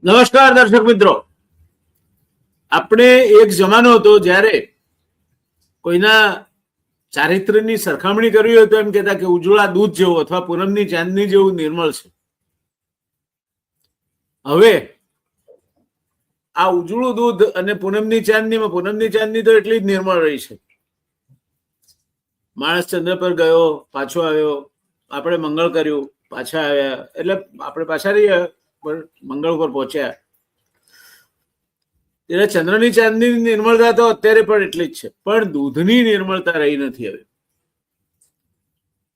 નમસ્કાર દર્શક મિત્રો. આપણે એક જમાનો હતો જ્યારે કોઈના ચારિત્ર્યની સરખામણી કરવી હોય તો એમ કહેતા કે ઉજળા દૂધ જેવું અથવા પૂનમની ચાંદની જેવું નિર્મળ છે. હવે આ ઉજળું દૂધ અને પૂનમની ચાંદની તો એટલી જ નિર્મળ રહી છે. માણસ ચંદ્ર પર ગયો, પાછો આવ્યો, આપણે મંગળ કર્યું, પાછા આવ્યા, એટલે આપણે પાછા રહ્યા મંગળ પર પહોંચ્યા. એટલે ચંદ્રની ચાંદની નિર્મળતા તો અત્યારે પણ એટલી જ છે, પણ દૂધની નિર્મળતા રહી નથી.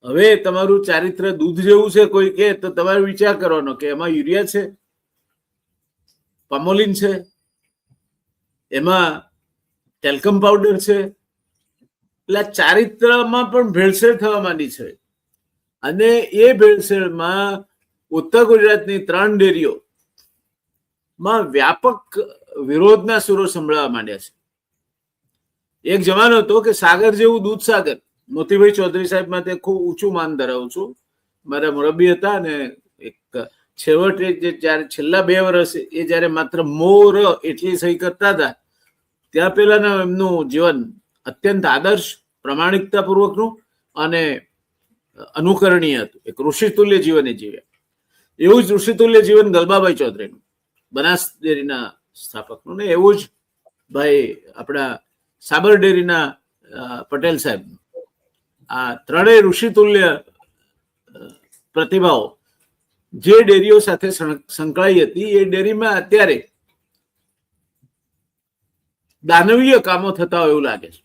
હવે તમારું ચારિત્ર દૂધ જેવું છે કોઈ કે તો તમારે વિચાર કરવાનો કે એમાં યુરિયા છે, પામોલિન છે, એમાં ટેલ્કમ પાવડર છે. એટલે ચારિત્રમાં પણ ભેળસેળ થવા માંડી છે. અને એ ભેળસેળમાં ઉત્તર ગુજરાતની 3 ડેરીઓમાં વ્યાપક વિરોધના સુરો સંભળાવા માંડ્યા છે. એક જમાનો હતો કે સાગર જેવું દૂધ સાગર. મોતીભાઈ ચૌધરી સાહેબ માટે ખૂબ ઊંચું માન ધરાવું છું. મારા મુરબ્બી હતા અને એક છેવટે જે જ્યારે છેલ્લા 2 વર્ષ એ જ્યારે માત્ર મોર એટલી સહી કરતા હતા ત્યાં પહેલાના એમનું જીવન અત્યંત આદર્શ, પ્રામાણિકતાપૂર્વકનું અને અનુકરણીય હતું. એક ઋષિતુલ્ય જીવન એ જીવ્યા. એવું જ ઋષિતુલ્ય જીવન ગલબાભાઈ ચૌધરીનું, બનાસ ડેરીના સ્થાપકનું, ને એવું જ ભાઈ આપણા સાબર ડેરીના પટેલ સાહેબનું. આ ત્રણેય ઋષિતુલ્ય પ્રતિભાઓ જે ડેરીઓ સાથે સંકળાઈ હતી એ ડેરીમાં અત્યારે દાનવીય કામો થતા હોય એવું લાગે છે.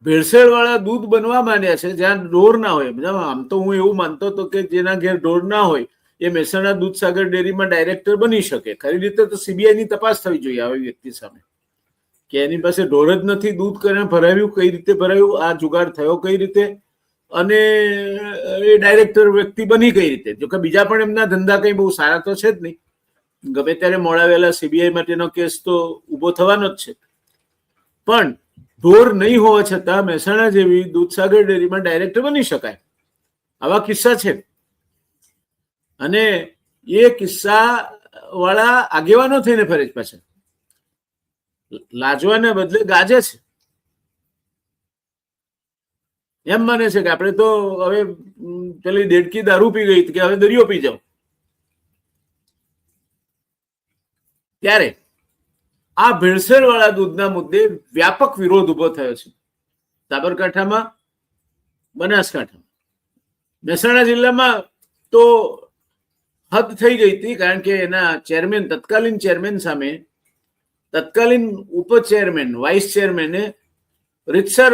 ભેળસેળ વાળા દૂધ બનવા માંડ્યા છે જ્યાં ઢોર ના હોય. આમ તો હું એવું માનતો હતો કે જેના ઘેર ઢોર ના હોય એ મહેસાણા દૂધસાગર ડેરીમાં ડાયરેક્ટર બની શકે. ખરી રીતે તો CBI ની તપાસ થવી જોઈએ આવી વ્યક્તિ સામે કે એની પાસે ઢોર જ નથી, દૂધ કરીને ભરાવ્યું, કઈ રીતે ભરાવ્યું, આ જુગાડ થયો કઈ રીતે, અને એ ડાયરેક્ટર વ્યક્તિ બની કઈ રીતે. જોકે બીજા પણ એમના ધંધા કઈ બહુ સારા તો છે જ નહીં. ગમે ત્યારે મોડા વહેલા CBI માટેનો કેસ તો ઉભો થવાનો જ છે. પણ ઢોર નહીં હોવા છતાં મહેસાણા જેવી દૂધસાગર ડેરીમાં ડાયરેક્ટર બની શકાય. આવા કિસ્સા છે. અને એ કિસ્સા વાળા આગેવાનો થઈને ફરે પાછા લાજવાને બદલે ગાજે છે. એમ માને છે કે આપણે તો હવે પેલી દેડકી દારૂ પી ગઈ કે હવે દરિયો પી જાઓ. ત્યારે આ ભેળસેળ વાળા દૂધના મુદ્દે વ્યાપક વિરોધ ઉભો થયો છે. સાબરકાંઠામાં, બનાસકાંઠામાં, મહેસાણા જિલ્લામાં તો હદ થઈ ગઈ હતી, કારણ કે એના ચેરમેન, તત્કાલીન ચેરમેન સામે તત્કાલીન ઉપચેરમેન, વાઇસ ચેરમેને રીતસર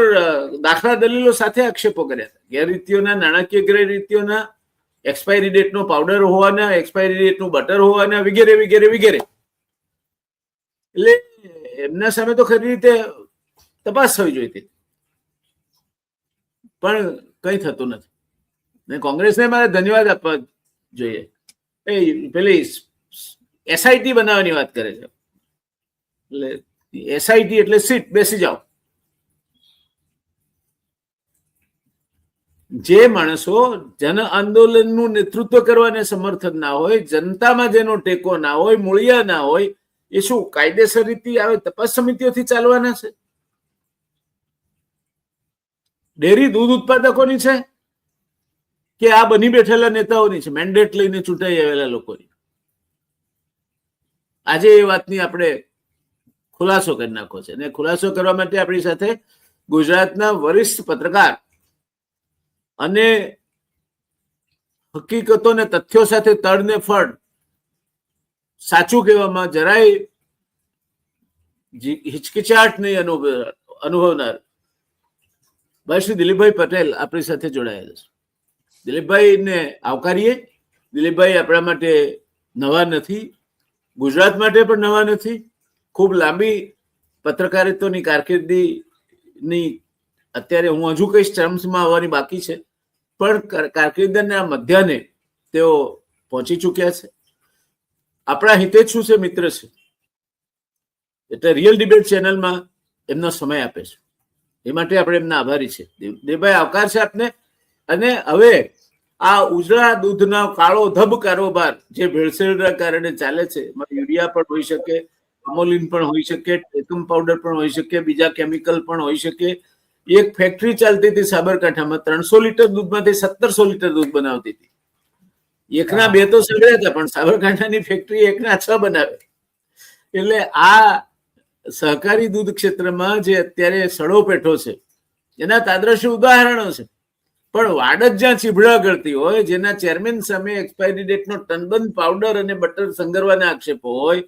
દાખલા દલીલો સાથે આક્ષેપો કર્યા હતા. ગેરરીતિઓના, નાણાકીય ગેરરીતિઓના, એક્સપાયરી ડેટનો પાવડર હોવાના, એક્સપાયરી ડેટનું બટર હોવાના, વગેરે વગેરે વગેરે. એટલે એમના સામે તો ખરી રીતે તપાસ થવી જોઈતી, પણ કઈ થતું નથી. ને કોંગ્રેસને મારે ધન્યવાદ આપવા જોઈએ. એ પેલી SIT બનાવવાની વાત કરે છે. એટલે SIT એટલે સીટ, બેસી જાઓ. જે માણસો જન આંદોલનનું નેતૃત્વ કરવાને સમર્થન ના હોય, જનતામાં જેનો ટેકો ના હોય, મૂળિયા ના હોય, એ શું કાયદેસર રીતે આવે તપાસ સમિતિઓથી ચાલવાના છે? ડેરી દૂધ ઉત્પાદકોની છે કે આ બની બેઠેલા નેતાઓની છે, મેન્ડેટ લઈને ચૂંટાઈ આવેલા લોકોની? આજે એ વાતની આપણે ખુલાસો કરી નાખો છે. અને ખુલાસો કરવા માટે આપણી સાથે ગુજરાતના વરિષ્ઠ પત્રકાર અને હકીકતો ને તથ્યો સાથે તડને ફળ સાચું કહેવામાં જરાય હિચકિચાટ નહીં અનુભવનાર ભાઈ શ્રી દિલીપભાઈ પટેલ આપણી સાથે જોડાયેલા છે. દિલીપભાઈને આવકારીએ. દિલીપભાઈ આપણા માટે નવા નથી, ગુજરાત માટે પણ નવા નથી. ખૂબ લાંબી પત્રકારિત્વની કારકિર્દીની અત્યારે હું હજુ કઈ ટર્મ્સમાં આવવાની બાકી છે, પણ કારકિર્દીના મધ્યને તેઓ પહોંચી ચૂક્યા છે. આપણા હિતેચ્છુ છે, મિત્ર છે. એટલે રિયલ ડિબેટ ચેનલમાં એમનો સમય આપે છે, એ માટે આપણે એમના આભારી છે. દેવભાઈ, આવકાર છે આપને. અને હવે આ ઉજળા દૂધના કાળો ધબ કારોબાર જે ભેળસેળના કારણે ચાલે છે, એમાં યુરિયા પણ હોઈ શકે, અમોલિન પણ હોઈ શકે, ટેકમ પાવડર પણ હોઈ શકે, બીજા કેમિકલ પણ હોઈ શકે. એક ફેક્ટરી ચાલતી હતી સાબરકાંઠામાં, 300 લીટર દૂધમાંથી 1700 લીટર દૂધ બનાવતી હતી. એકના 2 તો સગળ્યા હતા, પણ સાબરકાંઠાની ફેક્ટરી એકના 6 બનાવે. એટલે આ સહકારી દૂધ ક્ષેત્રમાં જે અત્યારે સડો પેઠો છે એના તાદ્રશ્ય ઉદાહરણો છે. પણ વાડ જ જ્યાં ચીભડા કરતી હોય, જેના ચેરમેન સામે એક્સપાયરી ડેટનો ટનબંધ પાવડર અને બટર સંગરવાના આક્ષેપો હોય,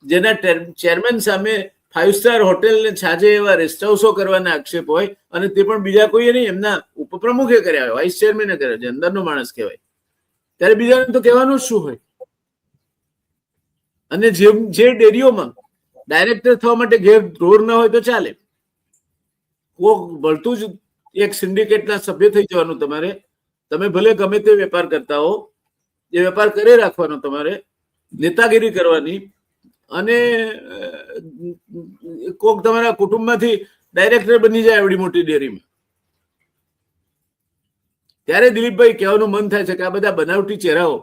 જેના ચેરમેન સામે 5 સ્ટાર હોટેલ ને છાજે એવા રેસ્ટ હાઉસો કરવાના આક્ષેપ હોય, અને તે પણ બીજા કોઈએ નહીં, એમના ઉપપ્રમુખે કર્યા હોય, વાઇસ ચેરમેને કર્યા, જે અંદરનો માણસ કહેવાય, ત્યારે બીજાને તો કહેવાનું જ શું હોય. અને જે ડેરીઓમાં ડાયરેક્ટર થવા માટે ઘેર રોડ ના હોય તો ચાલે, કોક ભળતું જ એક સિન્ડિકેટના સભ્ય થઈ જવાનું તમારે. તમે ભલે ગમે તે વેપાર કરતા હો, એ વેપાર કરી રાખવાનો, તમારે નેતાગીરી કરવાની, અને કોક તમારા કુટુંબમાંથી ડાયરેક્ટર બની જાય એવડી મોટી ડેરીમાં. ત્યારે દિલીપભાઈ કહેવાનું મન થાય છે કે આ બધા બનાવટી ચહેરાઓ,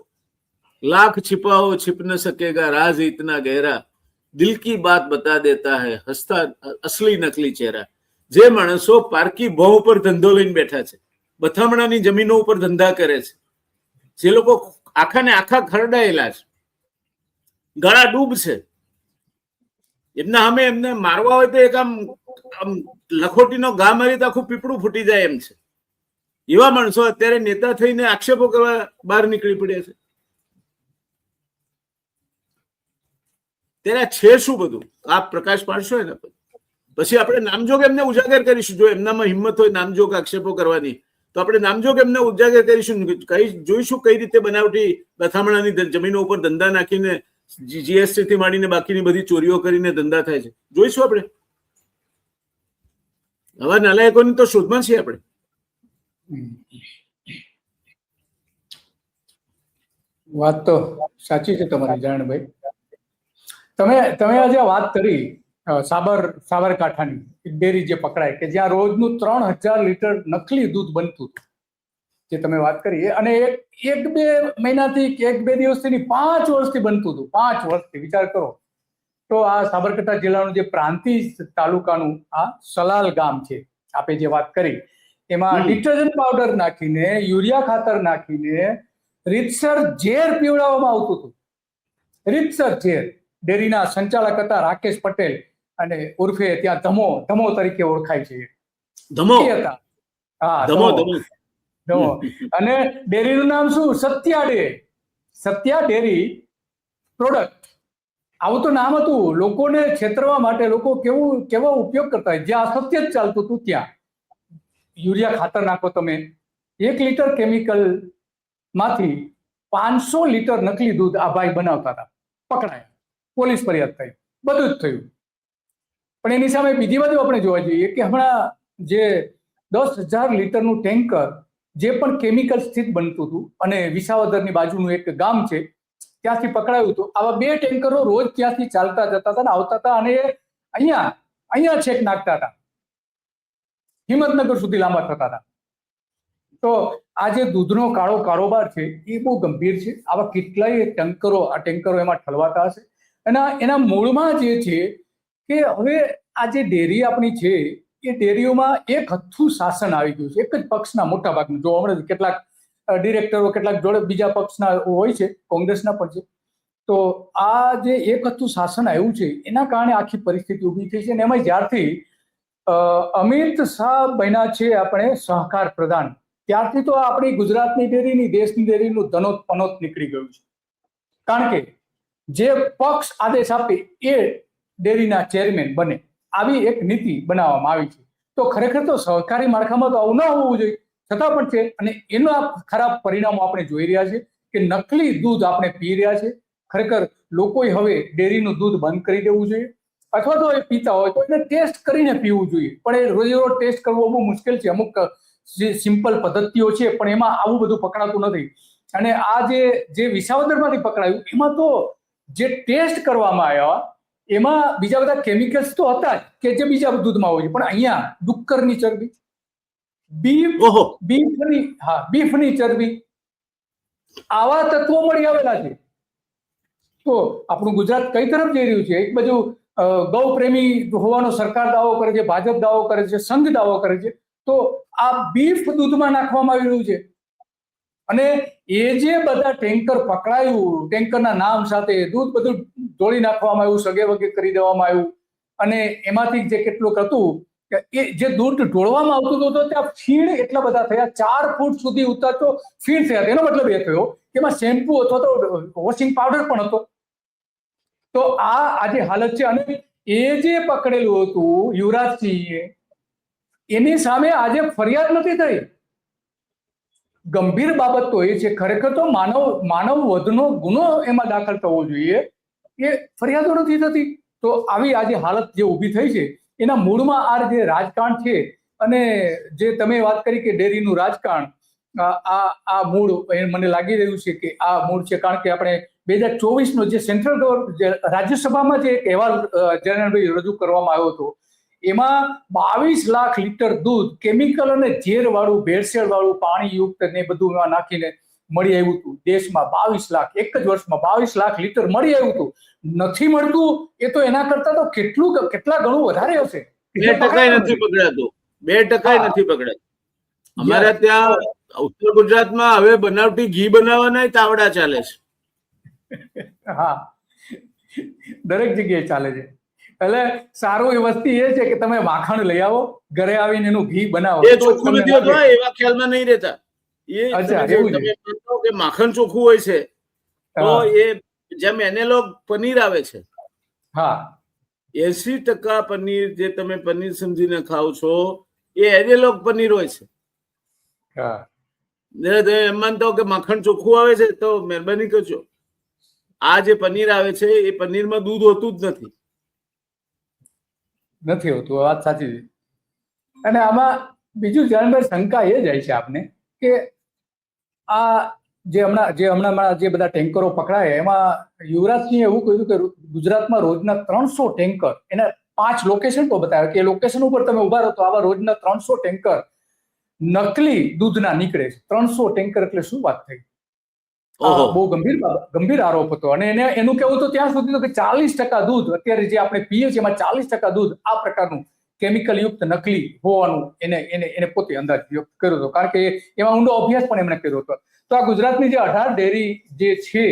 લાખ छिपाओ छिप न सकेगा राज इतना गहरा, दिल की बात बता देता है हंसता असली नकली चेहरा. જે માણસો પારકી ભોં ઉપર ધંધો લઈને બેઠા છે, બથામણાની જમીનો ઉપર ધંધા કરે છે, જે લોકો આખા ને આખા ખરડાયેલા છે, ગળા ડૂબ છે, એમના સામે એમને મારવા હોય તો એક આમ લખોટીનો ઘા મારી તો આખું પીપળું ફૂટી જાય એમ છે. એવા માણસો અત્યારે નેતા થઈને આક્ષેપો કરવા બહાર નીકળી પડ્યા છે. ત્યારે છે શું બધું આપ પ્રકાશ પાડશો ને, પછી આપણે નામજોગ એમને ઉજાગર કરીશું. જો એમનામાં હિંમત હોય નામજોગ આક્ષેપો કરવાની, તો આપણે નામજોગ એમને ઉજાગર કરીશું. જોઈશું કઈ રીતે બનાવટી બથામણાની જમીનો ઉપર ધંધા નાખીને જીએસટી થી માંડીને બાકીની બધી ચોરીઓ કરીને ધંધા થાય છે. જોઈશું આપણે. આવા નાલાયકોની તો શોધમાં છીએ આપણે. વાત તો સાચી છે તમારી જાણભાઈ. તમે આજે વાત કરી સાબરકાંઠાની ડેરી જે પકડાય, કે જ્યાં રોજનું 3000 લીટર નકલી દૂધ બનતું, જે તમે વાત કરી, અને એક બે મહિનાથી કે 1-2 દિવસથી 5 વર્ષથી બનતું હતું. 5 વર્ષથી વિચાર કરો. તો આ સાબરકાંઠા જિલ્લાનું જે પ્રાંતિજ તાલુકાનું આ સલાલ ગામ છે, આપે જે વાત કરી, એમાં ડિટર્જન્ટ પાવડર નાખીને, યુરિયા ખાતર નાખીને રીતસર ઝેર પીવડાવવામાં આવતું હતું. રીતસર ઝેર. ડેરીના સંચાલક હતા રાકેશ પટેલ, અને ઉર્ફે ત્યાં ધમો તરીકે ઓળખાય છે. ધમો હતા. હા, ધમો. અને ડેરીનું નામ શું? Satya dairy product. આવું તો નામ હતું. લોકોને છેતરવા માટે લોકો કેવો ઉપયોગ કરતા હોય. જ્યાં અસત્ય જ ચાલતું હતું ત્યાં યુરિયા ખાતર નાખો તમે. 1 લીટર કેમિકલ માંથી 500 લીટર નકલી દૂધ આ ભાઈ બનાવતા હતા. પકડાયા, પોલીસ ફરિયાદ થઈ, બધું જ થયું. પણ એની સામે બીજી બાજુ આપણે જોવા જઈએ કે હમણાં જે 10,000 લીટરનું ટેન્કર જે પણ કેમિકલ સ્થિત બનતું હતું, અને વિસાવદરની બાજુનું એક ગામ છે ત્યાંથી પકડાયું હતું. આવા 2 ટેન્કરો રોજ ત્યાંથી ચાલતા જતા હતા ને આવતા હતા, અને અહીંયા છેક નાખતા હતા. હિંમતનગર સુધી લાંબા થતા હતા. તો આ જે દૂધનો કાળો કારોબાર છે એ બહુ ગંભીર છે. આવા કેટલાય ટેન્કરો એમાં ઠલવાતા હશે. અને એના મૂળમાં જે છે કે હવે આ જે ડેરી આપણી છે એ ડેરીઓમાં એક હથ્થું શાસન આવી ગયું છે, એક જ પક્ષના મોટા ભાગનું. જો હમણાં કેટલાક ડિરેક્ટરો કેટલાક જોડે બીજા પક્ષના હોય છે, કોંગ્રેસના પણ છે. તો આ જે એક હથ્થું શાસન આવ્યું છે એના કારણે આખી પરિસ્થિતિ ઊભી થઈ છે. અને એમાં જ્યારથી અમિત શાહ બન્યા છે આપણે સહકાર પ્રધાન, ત્યારથી તો આપણી ગુજરાતની ડેરીની, દેશની ડેરીનું ધનોત નીકળી ગયું છે. કારણ કે જે પક્ષ આદેશ આપે એ ડેરીના ચેરમેન બને, આવી એક નીતિ બનાવવામાં આવી છે. તો ખરેખર તો સહકારી માળખામાં તો આવું ન હોવું જોઈએ, છતાં પણ છે. અને એના ખરાબ પરિણામો આપણે જોઈ રહ્યા છે કે નકલી દૂધ આપણે પી રહ્યા છે. ખરેખર લોકોએ હવે ડેરીનું દૂધ બંધ કરી દેવું જોઈએ, અથવા તો એ પીતા હોય તો એને ટેસ્ટ કરીને પીવું જોઈએ. પણ એ રોજે રોજ ટેસ્ટ કરવો બહુ મુશ્કેલ છે. અમુક સિમ્પલ પદ્ધતિઓ છે, પણ એમાં આવું બધું પકડાતું નથી. અને આ જે વિસાવદરમાંથી પકડાયું એમાં તો જે ટેસ્ટ કરવામાં આવ્યા એમાં બીજા બધા કેમિકલ્સ તો હતા જ, કે જે બીજા દૂધમાં હોય છે. પણ અહીંયા ડુક્કરની ચરબી, બીફની ચરબી, આવા તત્વો મળી આવેલા છે. તો આપણું ગુજરાત કઈ તરફ જઈ રહ્યું છે? એક બાજુ ગૌ પ્રેમી હોવાનો સરકાર દાવો કરે છે, ભાજપ દાવો કરે છે, સંઘ દાવો કરે છે, તો આ બીફ દૂધમાં નાખવામાં આવી રહ્યું છે. અને એ જે બધા ટેન્કર પકડાયું, ટેન્કરના નામ સાથે દૂધ બધું ઢોળી નાખવામાં આવ્યું, સગે વગે કરી દેવામાં આવ્યું, અને એમાંથી જે કેટલુંક હતું એ જે દૂધ ઢોળવામાં આવતું હતું તો ત્યાં ફીણ એટલા બધા થયા, 4 ફૂટ સુધી ઉતરતો ફીણ થયા. એનો મતલબ એ થયો કે એમાં શેમ્પુ અથવા તો વોશિંગ પાવડર પણ હતો. તો આ આજે હાલત છે. અને એ જે પકડેલું હતું યુવરાજસિંહ, એની સામે આજે ફરિયાદ નથી થઈ. ગંભીર બાબત તો એ છે, ખરેખર તો માનવ વધનો ગુનો એમાં દાખલ થવો જોઈએ, એ ફરિયાદો નથી થતી. તો આવી આજે હાલત જે ઊભી થઈ છે એના મૂળમાં આ જે રાજકારણ છે, અને જે તમે વાત કરી કે ડેરીનું રાજકારણ, આ મૂળ મને લાગી રહ્યું છે કે આ મૂળ છે. કારણ કે આપણે 2024 જે સેન્ટ્રલ રાજ્યસભામાં જે એક અહેવાલ જનરલભાઈ રજૂ કરવામાં આવ્યો હતો, એમાં 22 લાખ લીટર દૂધ કેમિકલ અને ઝેર વાળું, ભેળસેળ વાળું, પાણી યુક્ત ને બધું નાખીને મળી આવ્યું હતું દેશમાં. 22 લાખ, એક જ વર્ષમાં 22 લાખ લીટર મળી આવ્યું હતું. નથી મળતું એ તો એના કરતા તો કેટલા ઘણું વધારે હશે. 2% નથી પકડાતું, 2% નથી પકડાતું. અમારા ત્યાં ઉત્તર ગુજરાતમાં હવે બનાવટી ઘી બનાવવાના તાવડા ચાલે છે. હા, દરેક જગ્યાએ ચાલે છે. એટલે સારું એ વસ્તુ એ છે કે તમે માખણ લઈ આવો, ઘરે આવીને એનું ઘી બનાવો. એ ચોખ્ખું નથી હોતું, એવા ખ્યાલમાં નહીં રહેતા. કે માખણ ચોખ્ખું હોય છે તો એ જેમ એનેલોગ પનીર આવે છે, હા, 80% પનીર જે તમે પનીર સમજીને ખાવ છો એ એનેલોગ પનીર હોય છે. એમ માનતા હો કે માખણ ચોખ્ખું આવે છે તો મહેરબાની કરજો, આ જે પનીર આવે છે એ પનીરમાં દૂધ હોતું જ નથી હોતું. વાત સાચી છે. અને આમાં બીજું જાણવા શંકા એ જાય છે આપને કે આ જે હમણાં જે બધા ટેન્કરો પકડાય એમાં યુવરાજસિંહે એવું કહ્યું કે ગુજરાતમાં રોજના 300 ટેન્કર, એના 5 લોકેશન તો બતાવે કે લોકેશન ઉપર તમે ઉભા રહો તો આવા રોજના 300 ટેન્કર નકલી દૂધના નીકળે છે. 300 ટેન્કર એટલે શું વાત થઈ? બહુ ગંભીર આરોપ હતો. અને એનું કેવું તો ત્યાં સુધી કે 40% દૂધ અત્યારે જે આપણે પીએ છીએ એમાં 40% દૂધ આ પ્રકારનું કેમિકલ યુક્ત નકલી હોવાનું એને પોતે અંદાજ વ્યક્ત કર્યો હતો. કારણ કે એમાં ઊંડો અભ્યાસ પણ એમણે કર્યો હતો. તો આ ગુજરાતની જે 18 ડેરી જે છે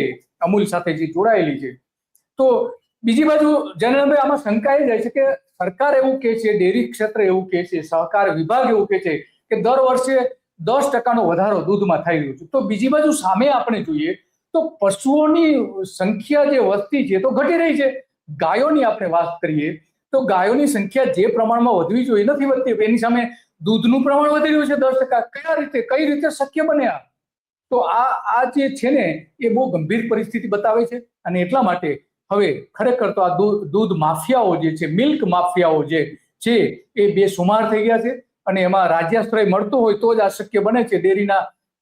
અમૂલ સાથે જે જોડાયેલી છે, તો બીજી બાજુ જનરલભાઈ આમાં શંકા એ જાય છે કે સરકાર એવું કહે છે, ડેરી ક્ષેત્ર એવું કહે છે, સહકાર વિભાગ એવું કહે છે કે દર વર્ષે 10% વધારો દૂધમાં થઈ રહ્યો છે. તો બીજી બાજુ સામે આપણે જોઈએ તો પશુઓની સંખ્યા જે વસ્તી છે તો ઘટી રહી છે. ગાયોની આપણે વાત કરીએ તો ગાયોની સંખ્યા જે પ્રમાણમાં વધવી જોઈએ નથી વધતી. એની સામે દૂધનું પ્રમાણ વધી રહ્યું છે 10%. કઈ રીતે શક્ય બને આ? તો આ જે છે ને એ બહુ ગંભીર પરિસ્થિતિ બતાવે છે. અને એટલા માટે હવે ખરેખર તો આ દૂધ માફિયાઓ જે છે, મિલ્ક માફિયાઓ જે છે એ બેસુમાર થઈ ગયા છે. અને એમાં રાજ્યાશ્રય મળતો હોય તો જ આ શક્ય બને છે.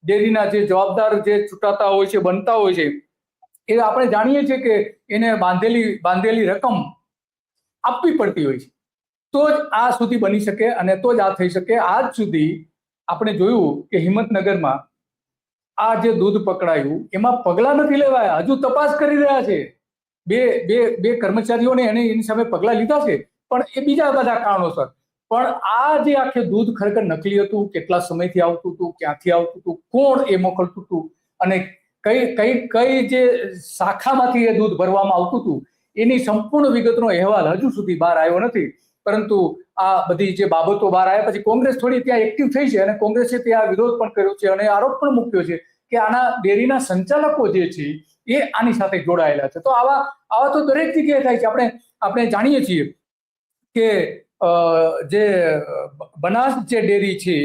ડેરીના જે જવાબદાર જે ચૂંટાતા હોય છે, બનતા હોય છે, એ આપણે જાણીએ છીએ કે એને બાંધેલી રકમ આપવી પડતી હોય છે તો જ આ સુધી બની શકે અને તો જ આ થઈ શકે. આજ સુધી આપણે જોયું કે હિંમતનગરમાં આ જે દૂધ પકડાયું એમાં પગલાં નથી લેવાયા, હજુ તપાસ કરી રહ્યા છે. બે કર્મચારીઓને એની સામે પગલાં લીધા છે, પણ એ બીજા બધા કારણોસર. પણ આ જે આખે દૂધ ખરેખર નકલી હતું, કેટલા સમયથી આવતું હતું, ક્યાંથી આવતું હતું, કોણ એ મોકલતું હતું, અને કઈ જે શાખામાંથી એ દૂધ ભરવામાં આવતું હતું, એની સંપૂર્ણ વિગતનો અહેવાલ હજુ સુધી બહાર આવ્યો નથી. પરંતુ આ બધી જે બાબતો બહાર આવ્યા પછી કોંગ્રેસ થોડી ત્યાં એક્ટિવ થઈ છે અને કોંગ્રેસે ત્યાં વિરોધ પણ કર્યો છે અને આરોપ પણ મૂક્યો છે કે આના ડેરીના સંચાલકો જે છે એ આની સાથે જોડાયેલા છે. તો આવા તો દરેક જગ્યાએ થાય છે. આપણે જાણીએ છીએ કે જે બનાસ જે ડેરી છે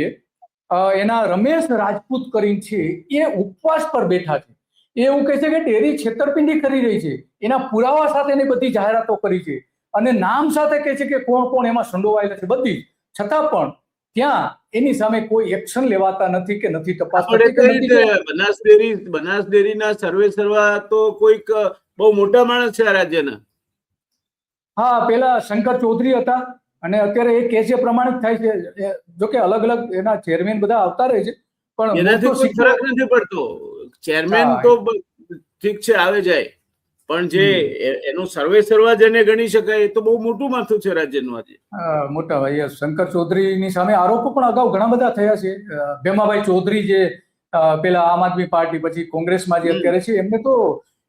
એના રમેશ રાજપૂત કરીને છે એ ઉપવાસ પર બેઠા છે. એ એવું કહે છે કે ડેરી છેતરપિંડી કરી રહી છે, એના પુરાવા સાથે બધી જાહેરાતો કરી છે અને નામ સાથે કહે છે કે કોણ એમાં સંડોવાયેલા છે બધી. છતાં પણ ત્યાં એની સામે કોઈ એક્શન લેવાતા નથી કે નથી તપાસ. બનાસ ડેરીના સર્વે તો કોઈક બહુ મોટા માણસ છે આ રાજ્યના. હા, પેલા શંકર ચૌધરી હતા અને અત્યારે એ કેસ પ્રમાણિત થાય છે. જોકે અલગ અલગ એના ચેરમેન બધા આવતા રહે છે, પણ એનાથી કોઈ ફરક નથી પડતો. ચેરમેન તો ઠીક છે આવે જાય, પણ જે એનું સર્વે સર્વા જેને ગણી શકાય એ તો બહુ મોટું માથું છે રાજ્યનું આજે. મોટા ભાઈ શંકર ચૌધરીની સામે આરોપો પણ અગાઉ ઘણા બધા થયા છે. ભેમાભાઈ ચૌધરી જે પેલા આમ આદમી પાર્ટી પછી કોંગ્રેસમાં જે અત્યારે છે,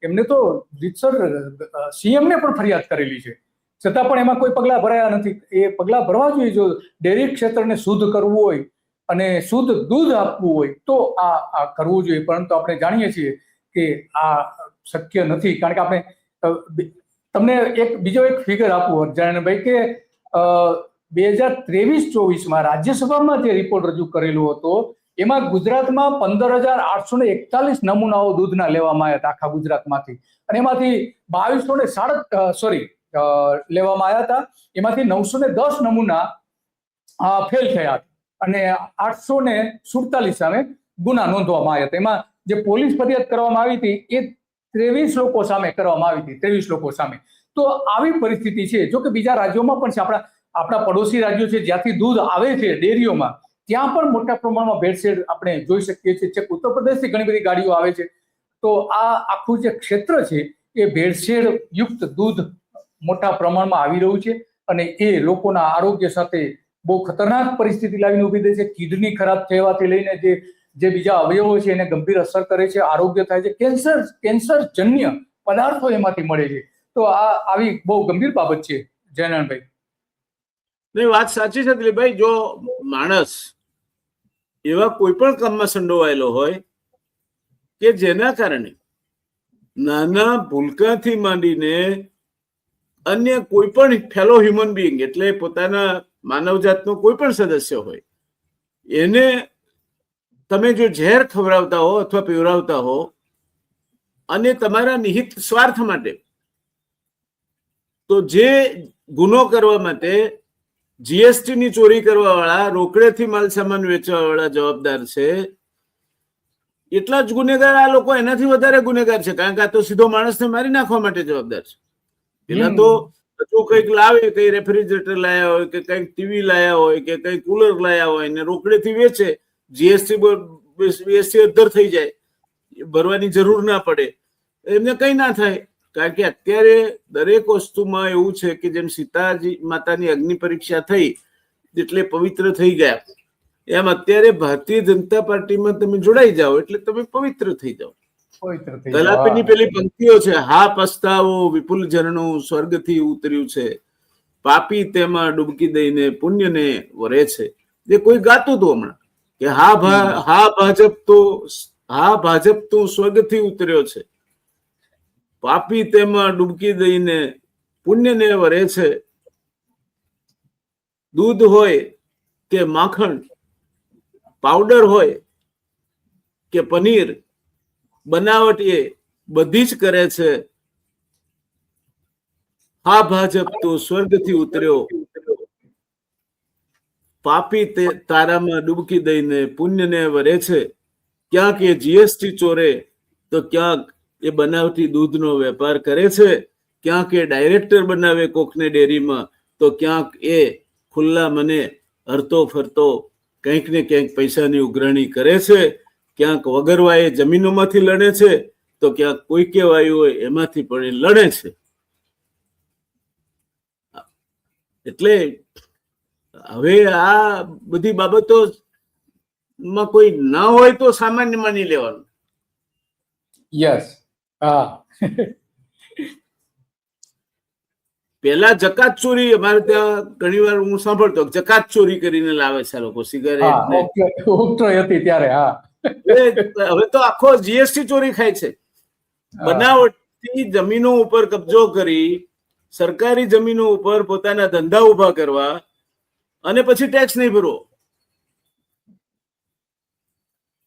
એમને તો રીતસર સીએમ ને પણ ફરિયાદ કરેલી છે, છતાં પણ એમાં કોઈ પગલા ભરાયા નથી. એ પગલા ભરવા જોઈએ. જો ડેરી ક્ષેત્રને શુદ્ધ કરવું હોય અને શુદ્ધ દૂધ આપવું હોય તો આ કરવું જોઈએ, પરંતુ આપણે જાણીએ છીએ કે આ શક્ય નથી. કારણ કે આપણે તમને બીજો એક ફિગર આપવું જાણભાઈ કે 2023-24 રાજ્યસભામાં જે રિપોર્ટ રજૂ કરેલો હતો એમાં ગુજરાતમાં 15,841 નમૂનાઓ દૂધના લેવામાં આવ્યા હતા આખા ગુજરાતમાંથી, અને એમાંથી 22,067 લેવામાં આવ્યા હતા. એમાંથી 910 નમૂના ફેલ થયા અને 847 સામે ગુના નોંધવામાં આવ્યા હતા. એમાં જે પોલીસ ફરિયાદ કરવામાં આવી હતી એ 23 લોકો સામે કરવામાં આવી હતી, 23 લોકો સામે. તો આવી પરિસ્થિતિ છે. જો કે બીજા રાજ્યોમાં પણ છે, આપણા પડોશી રાજ્યો છે જ્યાંથી દૂધ આવે છે ડેરીઓમાં, ત્યાં પણ મોટા પ્રમાણમાં ભેળસેળ આપણે જોઈ શકીએ છીએ. ઉત્તર પ્રદેશથી ઘણી બધી ગાડીઓ આવે છે. તો આ આખું જે ક્ષેત્ર છે એ ભેળસેળ યુક્ત દૂધ મોટા પ્રમાણમાં આવી રહ્યું છે, અને એ લોકોના આરોગ્ય સાથે બહુ ખતરનાક પરિસ્થિતિ લાવીને ઉભી દે છે. કિડની ખરાબ થવાથી લઈને જે બીજા અવયવો છે એને ગંભીર અસર કરે છે, આરોગ્ય થાય છે, કેન્સર જન્ય પદાર્થો એમાંથી મળે છે. તો આ આવી બહુ ગંભીર બાબત છે જયનારાયણભાઈ. નહીં, વાત સાચી છે દિલીપભાઈ. જો માણસ એવા કોઈ પણ કામમાં સંડોવાયેલો હોય કે જેના કારણે નાના ભૂલકાથી માંડીને અન્ય કોઈ પણ ફેલો હ્યુમન બિંગ એટલે પોતાના માનવજાતનો કોઈ પણ સદસ્ય હોય એને તમે જો ઝેર ખવડાવતા હો અથવા પીવડાવતા હો અને તમારા નિહિત સ્વાર્થ માટે, તો જે ગુનો કરવા માટે જીએસટી ની ચોરી કરવા વાળા, રોકડેથી માલ સામાન વેચવા વાળા જવાબદાર છે, એટલા જ ગુનેગાર આ લોકો એનાથી વધારે ગુનેગાર છે. કારણ કે આ તો સીધો માણસને મારી નાખવા માટે જવાબદાર છે. પેલા તો હજુ કંઈક લાવે, કઈ રેફ્રિજરેટર લાયા હોય કે કંઈક ટીવી લાયા હોય કે કંઈક કુલર લાયા હોય ને રોકડેથી વેચે, જીએસટી અધ્ધર થઈ જાય, ભરવાની જરૂર ના પડે, એમને કઈ ના થાય. કારણ કે અત્યારે દરેક વસ્તુમાં એવું છે કે જેમ સીતાજી માતાની અગ્નિ પરીક્ષા થઈ એટલે પવિત્ર થઈ ગયા, એમ અત્યારે ભારતીય જનતા પાર્ટીમાં તમે જોડાઈ જાઓ એટલે તમે પવિત્ર થઈ જાઓ. કલાપીની પેલી પંક્તિઓ છે, હા પસ્તાવો વિપુલ ઝરણું સ્વર્ગથી ઉતર્યું છે, પાપી તેમાં ડૂબકી દઈને પુણ્યને વરે છે. જે કોઈ ગાતું હતું હમણાં કે હા ભાજપ તો સ્વર્ગથી ઉતર્યો છે, પાપી તેમાં ડૂબકી દઈને પુણ્યને વરે છે. દૂધ હોય કે માખણ, પાવડર હોય કે પનીર, બનાવટ એ બધી જ કરે છે. હા ભાજપ તો સ્વર્ગથી ઉતર્યો, પાપી તારામાં ડૂબકી દઈને પુણ્યને વરે છે. ક્યાંક એ જીએસટી ચોરે તો ક્યાંક એ બનાવટી દૂધનો વેપાર કરે છે, ક્યાંક એ ડાયરેક્ટર બનાવે કોકને ડેરીમાં તો ક્યાંક એ ખુલ્લા મને હરતો ફરતો કંઈક ને ક્યાંક પૈસાની ઉઘરાણી કરે છે, ક્યાંક વગરવાએ જમીનોમાંથી લડે છે તો ક્યાંક કોઈ કેવાયું હોય એમાંથી પણ એ લડે છે. એટલે હવે આ બધી બાબતો માં કોઈ ના હોય તો સામાન્ય માની લેવાનું. યસ, હા. પેલા જકાત ચોરી, અમારે ત્યાં ઘણી વાર હું સાંભળતો જકાત ચોરી કરીને લાવે છે લોકો સિગારેટ હતી ત્યારે. હા, હવે તો આખો જીએસટી ચોરી ખાય છે. બનાવટથી જમીનો ઉપર કબજો કરી, સરકારી જમીનો ઉપર પોતાના ધંધા ઉભા કરવા અને પછી ટેક્સ નહીં ભરવો.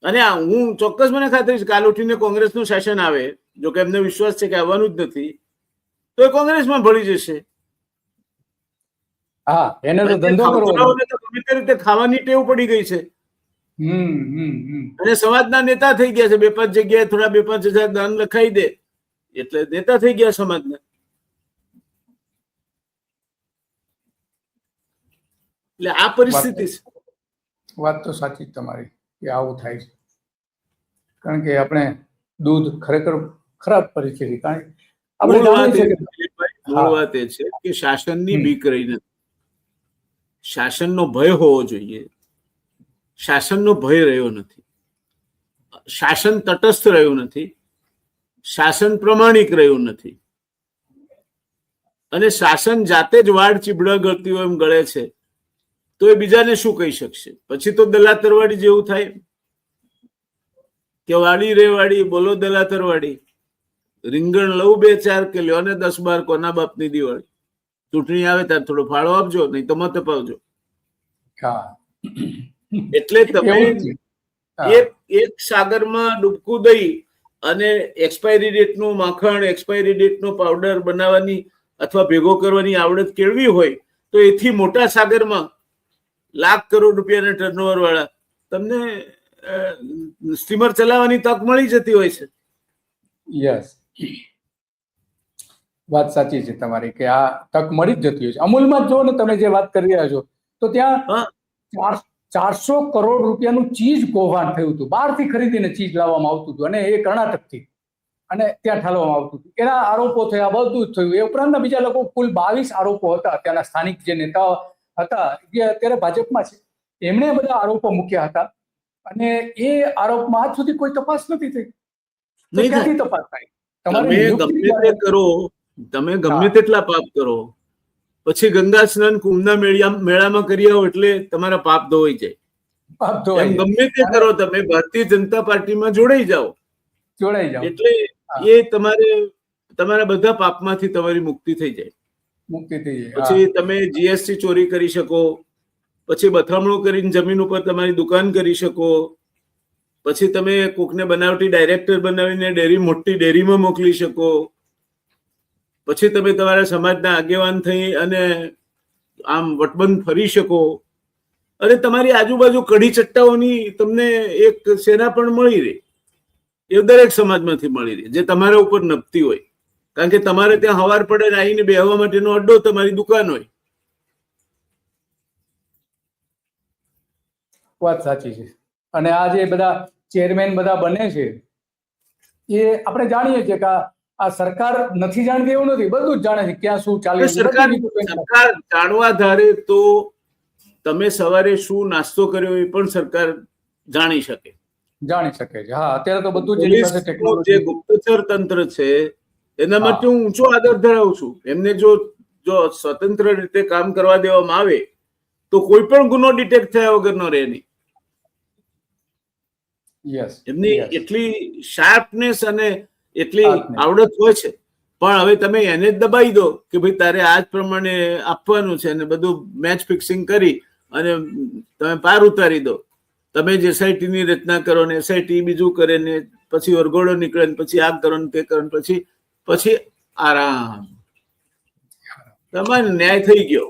અને હું ચોક્કસ મને ખાતરી છે કાલ ઉઠીને કોંગ્રેસનું શાસન આવે, જો કે એમને વિશ્વાસ છે કે આવવાનું જ નથી, તો એ કોંગ્રેસમાં ભળી જશે. હા, એને તો ધંધો કરવો તો ગમે તે રીતે ખાવાની ટેવ પડી ગઈ છે. અને સમાજના નેતા થઈ ગયા છે. 2-5 જગ્યાએ થોડા 2-5 હજાર દાન લખાઈ દે એટલે નેતા થઈ ગયા સમાજના. એટલે આ પરિસ્થિતિ છે. વાત તો સાચી તમારી કે આવું થાય છે. કારણ કે આપણે દૂધ ખરેખર ખરાબ પરિસ્થિતિ. કારણ કે આપણે મૂળ વાત જાણીએ એ છીએ કે છે, મૂળ વાત એ છે કે શાસનની બીક રહી નથી. શાસનનો ભય હોવો જોઈએ. શાસનનો ભય રહ્યો નથી. શાસન તટસ્થ રહ્યું નથી. શાસન પ્રમાણિક રહ્યું નથી. અને શાસન જાતે જ વાડ ચીબડા ગળતી હોય એમ ગળે છે, તો એ બીજાને શું કહી શકશે? પછી તો દલા તરવાડી જેવું થાય કે વાડી રે વાડી બોલો દલા તરવાડી, રીંગણ લઉં 2-4 કે લ્યો ને 10-12 કોના બાપની દિવાળી. ચૂંટણી આવે ત્યારે થોડો ફાળો આપજો, નહીં તો મત અપાવજો. એટલે તમે એક સાગરમાં ડૂબકું દઈ અને એક્સપાયરી ડેટનું માખણ, એક્સપાયરી ડેટનો પાવડર બનાવવાની અથવા ભેગો કરવાની આવડત કેળવી હોય તો એથી મોટા સાગરમાં લાખ કરોડ રૂપિયાના ટર્નઓવર વાળા તમને સ્ટીમર ચલાવવાની તક મળી જતી હોય છે. યસ, વાત સાચી છે તમારી કે આ તક મળી જ જતી હોય છે. અમૂલમાં જો ને તમે જે વાત કરી રહ્યા છો તો ત્યાં 400 કરોડ રૂપિયાનું ચીજ કૌભાંડ થયું હતું. બહારથી ખરીદીને ચીજ લાવવામાં આવતું હતું અને એ કર્ણાટકથી, અને ત્યાં ઠાલવવામાં આવતું હતું. એના આરોપો થયા, બધું જ થયું. એ ઉપરાંતના બીજા લોકો, કુલ 22 આરોપો હતા. ત્યાંના સ્થાનિક જે નેતાઓ હતા જે અત્યારે ભાજપમાં છે, એમણે બધા આરોપો મૂક્યા હતા અને એ આરોપમાં આજ સુધી કોઈ તપાસ નથી થઈ. ક્યાંથી તપાસ થાય? તમે ગમે તે કરો, તમે ગમે તેટલા પાપ કરો, પછી ગંગા સ્નાન કુંભના મેળામાં કરી આવો એટલે તમારા પાપ ધોવાઈ જાય. એમ ગમે તે કરો, તમે ભારતીય જનતા પાર્ટીમાં જોડાઈ જાઓ એટલે એ તમારા બધા પાપમાંથી તમારી મુક્તિ થઈ જાય. પછી તમે જીએસટી ચોરી કરી શકો, પછી બથામણું કરીને જમીન ઉપર તમારી દુકાન કરી શકો, પછી તમે કોકને બનાવટી ડાયરેક્ટર બનાવીને મોટી ડેરીમાં મોકલી શકો, પછી તમે તમારા સમાજના આગેવાન થઈ અને આમ વટબંધ ફરી શકો, અને તમારી આજુબાજુ કઢી ચટ્ટાઓની તમને એક સેના પણ મળી રહે. એ દરેક સમાજમાંથી મળી રહે જે તમારા ઉપર નપતી હોય. કારણ કે તમારે ત્યાં હવાર પડે ને આવીને બેહવા માટેનો અડ્ડો તમારી દુકાન હોય. વાત સાચી છે. અને આ જે બધા ચેરમેન બધા બને છે એ આપણે જાણીએ છીએ કે આ સરકાર નથી જાણતી એવું નથી, બધું જ જાણે છે ક્યાં શું ચાલે છે. સરકાર જાણવા ધારે તો તમે સવારે શું નાસ્તો કર્યો એ પણ સરકાર જાણી શકે છે. હા, અત્યારે તો બધું જ જે ગુપ્તચર તંત્ર છે એના માટે હું ઊંચો આદર ધરાવું છું. એમને જો સ્વતંત્ર રીતે કામ કરવા દેવામાં આવે તો કોઈ પણ ગુનો ડિટેક્ટ થયા વગરનો રહે નહીં. એમની એટલી શાર્પનેસ અને એટલી આવડત હોય છે. પણ હવે તમે એને જ દબાઈ દો કે ભાઈ તારે આ જ પ્રમાણે આપવાનું છે અને બધું મેચ ફિક્સિંગ કરી અને તમે પાર ઉતારી દો. તમે જ એસઆઈટી ની રચના કરો ને એસઆઈટી બીજું કરે ને પછી વરઘોડો નીકળે ને પછી આ કરો ને તે કરો ને પછી આરામ. તમારે ન્યાય થઈ ગયો.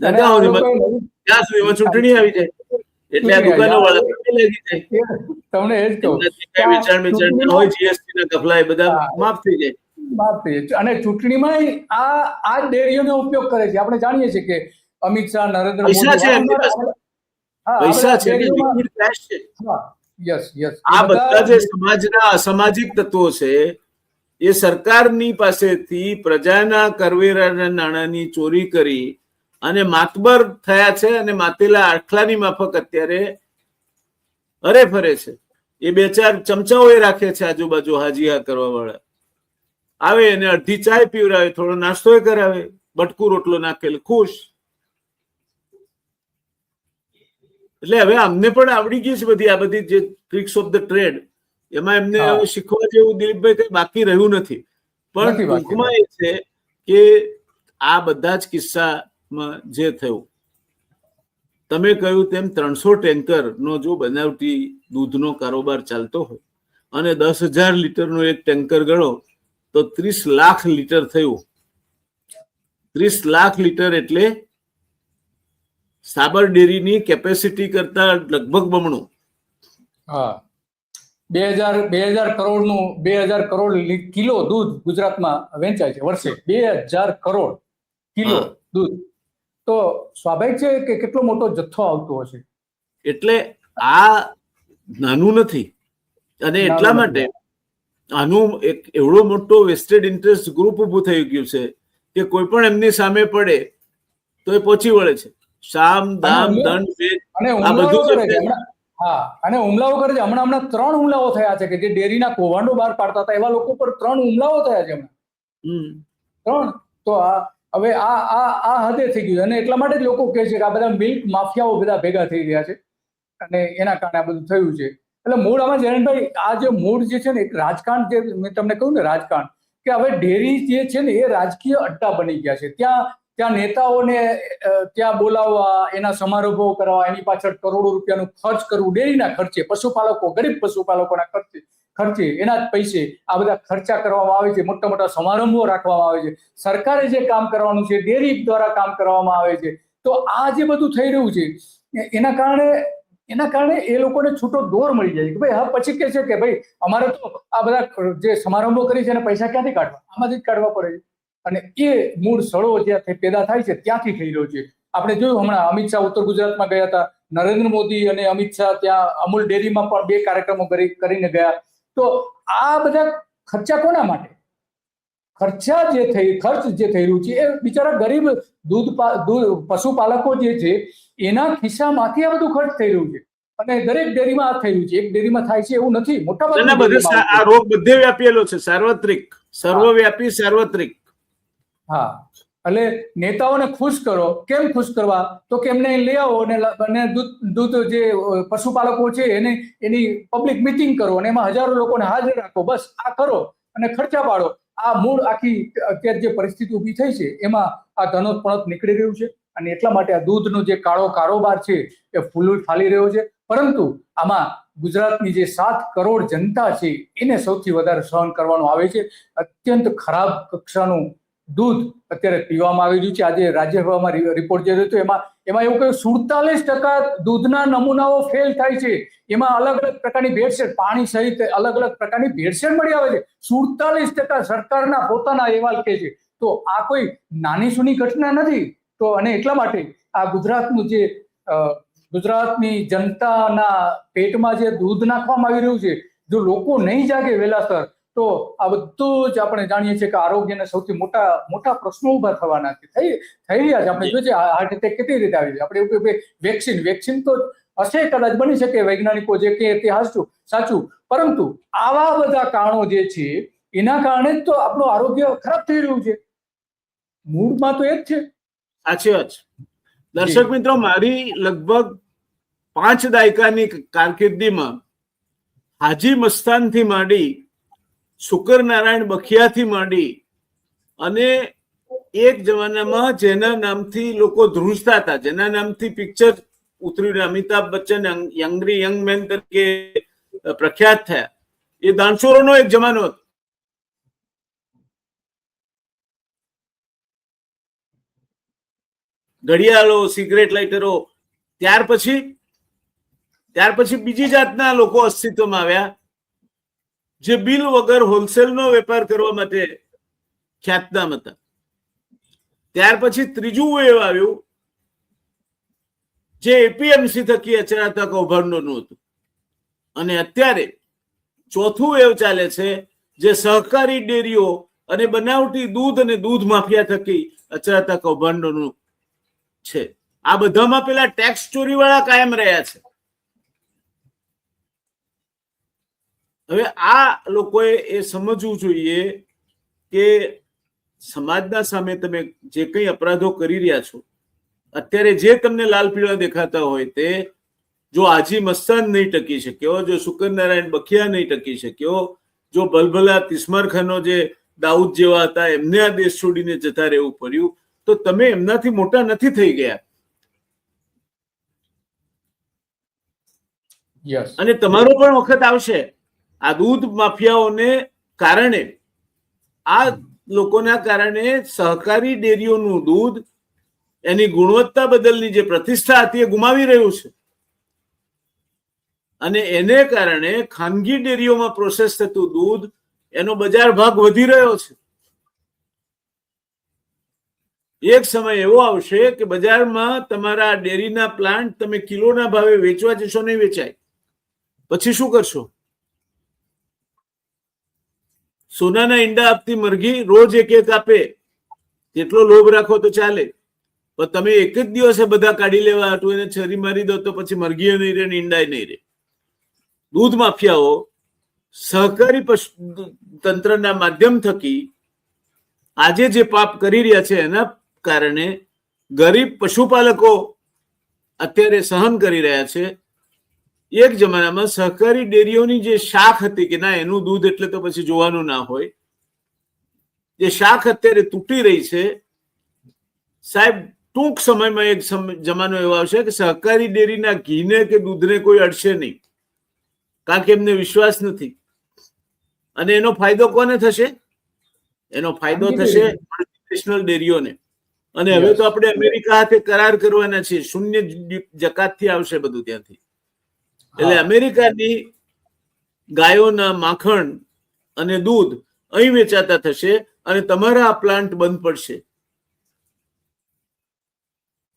ત્યાં સુધીમાં ચૂંટણી આવી જાય એટલે આ દુકાનો વાળા લાગી જાય. તમને એ જ કહું, વેચાણ હોય જીએસટી ના કફલા એ બધા માફ થઈ જાય. અને ચૂંટણીમાં આ ડેરીઓનો ઉપયોગ કરે છે. આપણે જાણીએ છીએ કે અમિત શાહ, નરેન્દ્ર મોદી પૈસા છે, લિક્વિડ કેશ છે. આ બધા જે સમાજના અસામાજિક તત્વો છે એ સરકારની પાસેથી પ્રજાના કરવેરાના નાણાંની ચોરી કરી અને માતબર થયા છે અને માતેલા આખલાની માફક અત્યારે અરે ફરે છે. એ 2-4 ચમચાઓ એ રાખે છે આજુબાજુ હાજી હા કરવા વાળા. આવે અને અડધી ચાય પીવડાવે, થોડો નાસ્તો કરાવે, બટકું રોટલો નાખેલ, ખુશ. એટલે હવે અમને પણ આવડી ગઈ છે બધી આ બધી જે ટ્રિક્સ ઓફ ધ ટ્રેડ. એમાં એમને હવે શીખવા જેવું દિલીપભાઈ કઈ બાકી રહ્યું નથી. પણ ટૂંકમાં એ છે કે આ બધા જ કિસ્સામાં જે થયું, તમે કહ્યું તેમ 300 ટેન્કરનો જો બનાવટી દૂધનો કારોબાર ચાલતો હોય અને 10,000 લીટરનો એક ટેન્કર ગણો તો 30 લાખ લીટર થયું. 30 લાખ લીટર એટલે સાબર ડેરીની કેપેસિટી કરતા લગભગ બમણું. 2000 કરોડ કિલો દૂધ ગુજરાતમાં વેચાય છે વર્ષે. 2000 કરોડ કિલો દૂધ, તો સ્વાભાવિક છે કે કેટલો મોટો જથ્થો આવતો હશે. એટલે આ નાનું નથી. અને એટલા માટે આનું એક એવડો મોટો વેસ્ટેડ ઇન્ટરેસ્ટ ગ્રુપ ઉભું થઈ ગયું છે કે કોઈ પણ એમની સામે પડે તો એ પહોંચી વળે છે. સામ દામ દંડ આ બધું હા, અને હુમલાઓ કરે છે. હમણાં 3 હુમલાઓ થયા છે કે જે ડેરીના કૌભાંડો બહાર પાડતા હતા એવા લોકો પર 3 હુમલાઓ થયા છે હમણાં. 3 તો હવે આ હદે થઈ ગયું. અને એટલા માટે જ લોકો કહે છે કે આ બધા મિલ્ક માફિયાઓ બધા ભેગા થઈ રહ્યા છે અને એના કારણે આ બધું થયું છે. એટલે મૂળ આમાં જયંતભાઈ આ જે મૂળ જે છે ને એક રાજકારણ, જે મેં તમને કહ્યું ને રાજકારણ, કે હવે ડેરી જે છે ને એ રાજકીય અડ્ડા બની ગયા છે. ત્યાં નેતાઓને ત્યાં બોલાવવા, એના સમારોહો કરવા, એની પાછળ કરોડો રૂપિયાનું ખર્ચ કરવું, ડેરીના ખર્ચે, પશુપાલકો, ગરીબ પશુપાલકોના ખર્ચે એના જ પૈસે આ બધા ખર્ચા કરવામાં આવે છે. મોટા મોટા સમારંભો રાખવામાં આવે છે. સરકારે જે કામ કરવાનું છે ડેરી દ્વારા કામ કરવામાં આવે છે. તો આ જે બધું થઈ રહ્યું છે એના કારણે એ લોકોને છૂટો દોર મળી જાય કે ભાઈ હા, પછી કે છે કે ભાઈ અમારે તો આ બધા જે સમારંભો કરી છે એને પૈસા ક્યાંથી કાઢવા, આમાંથી જ કાઢવા પડે છે. અને એ મૂળ સડો જ્યાં પેદા થાય છે ત્યાંથી થઈ રહ્યો છે. આપણે જોયું હમણાં અમિત શાહ ઉત્તર ગુજરાતમાં ગયા હતા, નરેન્દ્ર મોદી અને અમિત શાહ ત્યાં અમૂલ ડેરીમાં પણ 2 કાર્યક્રમો કરીને ગયા. તો આ બધા ખર્ચા કોના માટે? ખર્ચ જે થઈ રહ્યું છે એ બિચારા ગરીબ દૂધ પશુપાલકો જે છે એના ખિસ્સામાંથી આ બધું ખર્ચ થઈ રહ્યું છે. અને દરેક ડેરીમાં આ થયું છે. એક ડેરીમાં થાય છે એવું નથી, મોટા ભાગે આ રોગ બધે વ્યાપેલો છે, સાર્વત્રિક, સર્વવ્યાપી, સાર્વત્રિક. હા, એટલે નેતાઓને ખુશ કરો. કેમ ખુશ કરવા? તો કે એમને લઈ આવો અને દૂધ જે પશુપાલકો છે એની પબ્લિક મિટિંગ કરો અને એમાં હજારો લોકોને હાજર રાખો. બસ આ કરો અને ખર્ચા પાડો. આ મૂળ આખી અત્યારે જે પરિસ્થિતિ ઊભી થઈ છે એમાં આ ધનોત્પણત નીકળી રહ્યું છે. અને એટલા માટે આ દૂધનો જે કાળો કારોબાર છે એ ફૂલ ફાલી રહ્યો છે. પરંતુ આમાં ગુજરાતની જે 7 કરોડ જનતા છે એને સૌથી વધારે સહન કરવાનું આવે છે. અત્યંત ખરાબ કક્ષાનું દૂધ અત્યારે પીવામાં આવી રહ્યું છે. આજે રાજ્યસભામાં રિપોર્ટ જે રહ્યો હતો એમાં એવું કહ્યું 47% દૂધના નમૂનાઓ ફેલ થાય છે. એમાં અલગ અલગ પ્રકારની ભેળસેળ, પાણી સહિત અલગ અલગ પ્રકારની ભેળસેળ મળી આવે છે. 47% સરકારના પોતાના અહેવાલ કહે છે. તો આ કોઈ નાની સૂની ઘટના નથી. તો અને એટલા માટે આ ગુજરાતની જનતાના પેટમાં જે દૂધ નાખવામાં આવી રહ્યું છે, જો લોકો નહીં જાગે વહેલાસર, તો આ બધું જ આપણે જાણીએ છીએ કે આરોગ્યને સૌથી મોટા પ્રશ્નો ઉભા થવાના થઈ રહ્યા છે. આપણે જોઈએ હાર્ટ એટેક કેટલી રીતે આવી છે. આપણે એવું કે વેક્સિન તો હશે, કદાચ બની શકે, વૈજ્ઞાનિકો જે કહે તે સાચું, પરંતુ આવા બધા કારણો જે છે એના કારણે જ તો આપણું આરોગ્ય ખરાબ થઈ રહ્યું છે. મૂળમાં તો એ જ છે. સાચી વાત. દર્શક મિત્રો, મારી લગભગ 5 દાયકાની કારકિર્દીમાં હાજી મસ્તાનથી માંડી, શુકર નારાયણ બખિયાથી માંડી, અને એક જમાનામાં જેના નામથી લોકો ધ્રુજતા હતા, જેના નામથી પિક્ચર ઉતર્યું, અમિતાભ બચ્ચન યંગ મેન તરીકે પ્રખ્યાત થયા, એ દાનશોરોનો એક જમાનો હતો. ઘડિયાળો, સિગરેટ લાઇટરો, ત્યાર પછી બીજી જાતના લોકો અસ્તિત્વમાં આવ્યા જે બિલ વગર હોલસેલનો વેપાર કરવા માટે ખ્યાતનામ હતા. ત્યાર પછી ત્રીજું વેવ આવ્યું જે એપીએમસી થકી અચરાતા કૌભાંડોનું હતું. અને અત્યારે ચોથું વેવ ચાલે છે જે સહકારી ડેરીઓ અને બનાવટી દૂધ અને દૂધ માફિયા થકી અચરાતા કૌભાંડોનું છે. આ બધામાં પેલા ટેક્સ ચોરી વાળા કાયમ રહ્યા છે. હવે આ લોકોએ એ સમજવું જોઈએ કે સમાજના સામે તમે જે કંઈ અપરાધો કરી રહ્યા છો, અત્યારે જે તમને લાલ પીળા દેખાતા હોય તે, જો હાજી મસ્તાન નહીં ટકી શક્યો, જો શુકરનારાયણ બખિયા નહીં ટકી શક્યો, જો ભલભલા તિસ્માર ખાનો જે દાઉદ જેવા હતા એમને આ દેશ છોડીને જતા રહેવું પડ્યું, તો તમે એમનાથી મોટા નથી થઈ ગયા. અને તમારો પણ વખત આવશે. આ દૂધ માફિયાઓને કારણે, આ લોકોના કારણે સહકારી ડેરીઓનું દૂધ એની ગુણવત્તા બદલની જે પ્રતિષ્ઠા હતી એ ગુમાવી રહ્યું છે. અને એને કારણે ખાનગી ડેરીઓમાં પ્રોસેસ થતું દૂધ એનો બજાર ભાગ વધી રહ્યો છે. એક સમય એવો આવશે કે બજારમાં તમારા ડેરીના પ્લાન્ટ તમે કિલોના ભાવે વેચવા જશો, નહીં વેચાય. પછી શું કરશો? સોનાના ઈંડા આપતી મરઘી રોજ એક એક આપે, જેટલો લોભ રાખો તો ચાલે, પણ તમે એક જ દિવસે બધા કાઢી લેવા હતું એને છરી મારી દો તો પછી મરઘીઓ નહીં રહે ને ઈંડાય નહીં રહે. દૂધ માફિયાઓ સહકારી તંત્રના માધ્યમ થકી આજે જે પાપ કરી રહ્યા છે એના કારણે ગરીબ પશુપાલકો અત્યારે સહન કરી રહ્યા છે. એક જમાનામાં સહકારી ડેરીઓની જે શાખ હતી કે ના એનું દૂધ એટલે તો પછી જોવાનું ના હોય, જે શાખ અત્યારે તૂટી રહી છે સાહેબ, ટૂંક સમયમાં એક જમાનો એવો આવશે કે સહકારી ડેરીના ઘીને કે દૂધને કોઈ અડશે નહીં, કારણ કે એમને વિશ્વાસ નથી. અને એનો ફાયદો કોને થશે? એનો ફાયદો થશે મલ્ટીનેશનલ ડેરીઓને. અને હવે તો આપણે અમેરિકા સાથે કરાર કરવાના છીએ, શૂન્ય જકાતથી આવશે બધું ત્યાંથી. એટલે અમેરિકાની ગાયોના માખણ અને દૂધ અહીં વેચાતા થશે અને તમારા આ પ્લાન્ટ બંધ પડશે.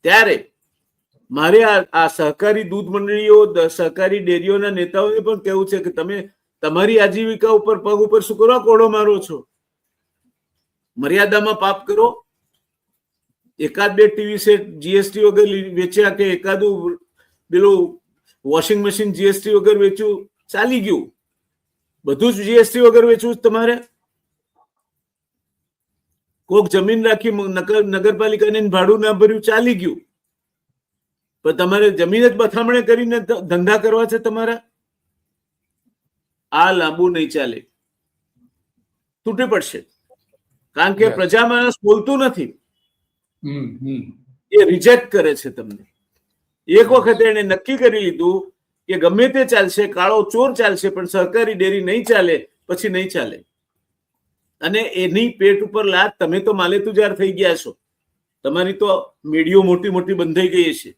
ત્યારે મારે આ સહકારી દૂધ મંડળીઓ, સહકારી ડેરીઓના નેતાઓને પણ કહેવું છે કે તમે તમારી આજીવિકા ઉપર પગ ઉપર શું કરવા કોડો મારો છો? મર્યાદામાં પાપ કરો. એકાદ બે ટીવી સેટ જીએસટી વગર વેચ્યા કે એકાદું પેલું વોશિંગ મશીન જીએસટી વગર વેચ્યું, ચાલી ગયું. બધું જ જીએસટી વગર વેચવું તમારે? કોક જમીન રાખી નગરપાલિકાને ભાડું ના ભર્યું, ચાલી ગયું. પણ તમારે જમીન જ બથામણે કરીને ધંધા કરવા છે તમારા? આ લાંબુ નહીં ચાલે, તૂટી પડશે. કારણ કે પ્રજા માણસ બોલતું નથી, એ રિજેક્ટ કરે છે તમને. એક વખત એને નક્કી કરી લીધું કે ગમે તે ચાલશે, કાળો ચોર ચાલશે પણ સહકારી ડેરી નહીં ચાલે, પછી નહીં ચાલે. અને એની પેટ ઉપર લાત, તમે તો માલે તુજાર થઈ ગયા છો, તમારી તો મેડીઓ મોટી મોટી બંધાઈ ગઈ છે.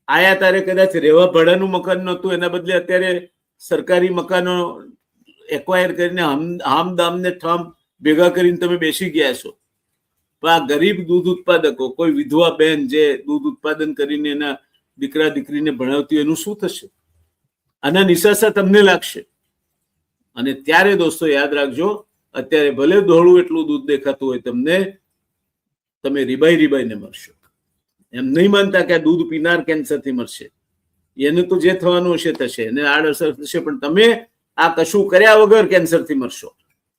આયા તારે કદાચ રહેવા ભાડાનું મકાન નહોતું, એના બદલે અત્યારે સરકારી મકાનો એક્વાયર કરીને હામ દામ ને ઠામ ભેગા કરીને તમે બેસી ગયા છો. પણ આ ગરીબ દૂધ ઉત્પાદકો, કોઈ વિધવા બેન જે દૂધ ઉત્પાદન કરીને એના દીકરા દીકરીને ભણાવતી, એનું શું થશે? આના નિશાસા તમને લાગશે. અને ત્યારે દોસ્તો યાદ રાખજો, અત્યારે ભલે દોહળું એટલું દૂધ દેખાતું હોય તમને, તમે રીબાઈને મરશો. એમ નહીં માનતા કે આ દૂધ પીનાર કેન્સરથી મરશે. એને તો જે થવાનું હશે થશે, એને આડઅસર થશે, પણ તમે આ કશું કર્યા વગર કેન્સરથી મરશો,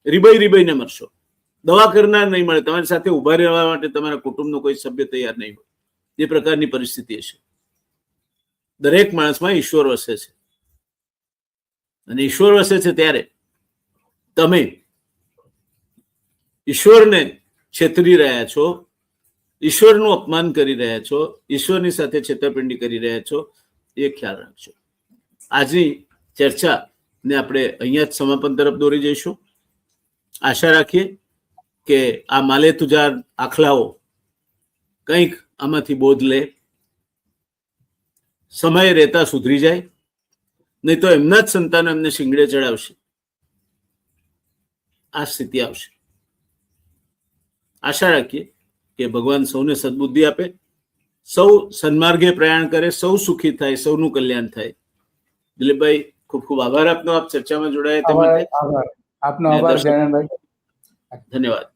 રીબાઈને મરશો. દવા કરનાર નહીં મળે, તમારી સાથે ઉભા રહેવા માટે તમારા કુટુંબનો કોઈ સભ્ય તૈયાર નહીં હોય. એ પ્રકારની પરિસ્થિતિ હશે. દરેક માણસમાં ઈશ્વર વસે છે, અને ઈશ્વર વસે છે ત્યારે તમે ઈશ્વરને છેતરી રહ્યા છો, ઈશ્વરનું અપમાન કરી રહ્યા છો, ઈશ્વરની સાથે છેતરપિંડી કરી રહ્યા છો, એ ખ્યાલ રાખજો. આજની ચર્ચાને આપણે અહીંયા જ સમાપન તરફ દોરી જઈશું. આશા રાખીએ કે આ માલે તુજાર આખલાઓ કંઈક આમાંથી બોધ લે, સમય રહેતા સુધરી જાય, નહીં તો એમના જ સંતાનો એમને શિંગડે ચડાવશે. આ સ્થિતિ આવશે. આશા રાખીએ કે ભગવાન સૌને સદબુદ્ધિ આપે, સૌ સન્માર્ગે પ્રયાણ કરે, સૌ સુખી થાય, સૌનું કલ્યાણ થાય. દિલીપભાઈ, ખૂબ ખૂબ આભાર આપનો, આપ ચર્ચામાં જોડાયા તે માટે. આપનો આભાર જયનભાઈ. ધન્યવાદ.